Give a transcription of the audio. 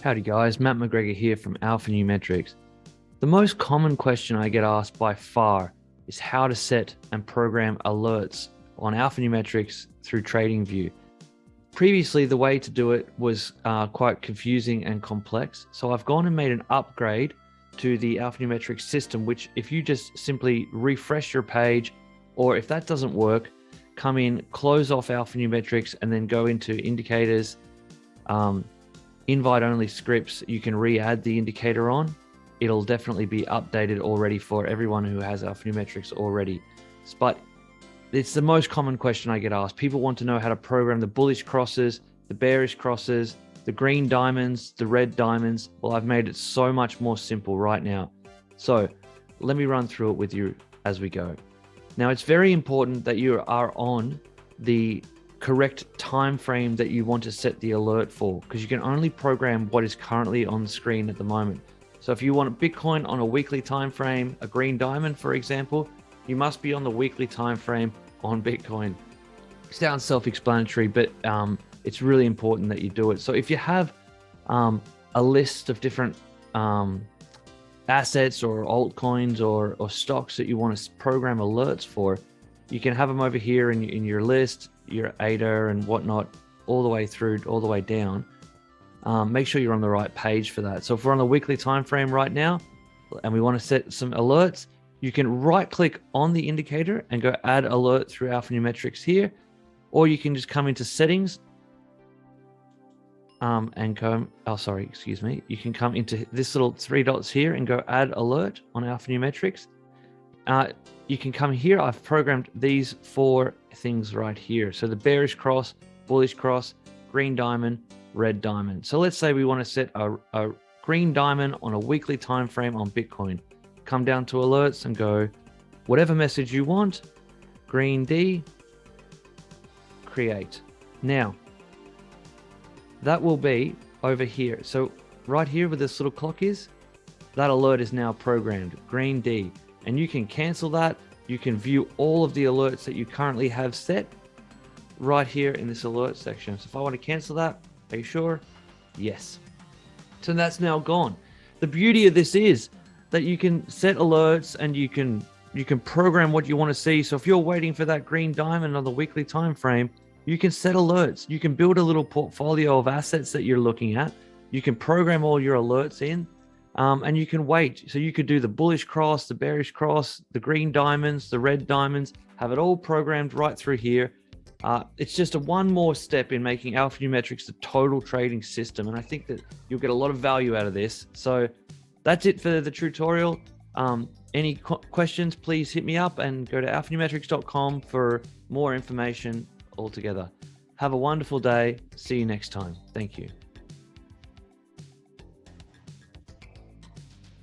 Howdy guys, Matt McGregor here from AlphanumetriX. The most common question I get asked by far is how to set and program alerts on AlphanumetriX through tradingView. Previously, the way to do it was quite confusing and complex. So I've gone and made an upgrade to the AlphanumetriX system, which if you just simply refresh your page, or if that doesn't work, come in, close off AlphanumetriX and then go into indicators, invite only scripts, you can re-add the indicator on. It'll definitely be updated already for everyone who has AlphanumetriX already. But it's the most common question I get asked. People want to know how to program the bullish crosses, the bearish crosses, the green diamonds, the red diamonds. Well, I've made it so much more simple right now. So let me run through it with you as we go. Now, it's very important that you are on the correct time frame that you want to set the alert for, because you can only program what is currently on the screen at the moment. So if you want Bitcoin on a weekly time frame, a green diamond, for example, you must be on the weekly time frame on Bitcoin. Sounds self-explanatory, but it's really important that you do it. So if you have a list of different assets or altcoins or stocks that you want to program alerts for, you can have them over here in your list, your ADA and whatnot, all the way through, all the way down. Make sure you're on the right page for that. So if we're on the weekly time frame right now and we want to set some alerts, you can right click on the indicator and go add alert through AlphanumetriX here, or you can just come into settings and go, you can come into this little three dots here and go add alert on AlphanumetriX. You can come here. I've programmed these four things right here. So the bearish cross, bullish cross, green diamond, red diamond. So let's say we want to set a green diamond on a weekly time frame on Bitcoin. Come down to alerts and go, whatever message you want, green D, create. Now, that will be over here. So right here where this little clock is, that alert is now programmed, green D. And you can cancel that. You can view all of the alerts that you currently have set right here in this alert section. So if I want to cancel that, are you sure? Yes. So that's now gone. The beauty of this is that you can set alerts and you can program what you want to see. So if you're waiting for that green diamond on the weekly time frame, you can set alerts. You can build a little portfolio of assets that you're looking at. You can program all your alerts in. And you can wait. So you could do the bullish cross, the bearish cross, the green diamonds, the red diamonds, have it all programmed right through here. It's just one more step in making AlphanumetriX the total trading system. And I think that you'll get a lot of value out of this. So that's it for the tutorial. Any questions, please hit me up and go to alphanumetrix.com for more information altogether. Have a wonderful day. See you next time. Thank you.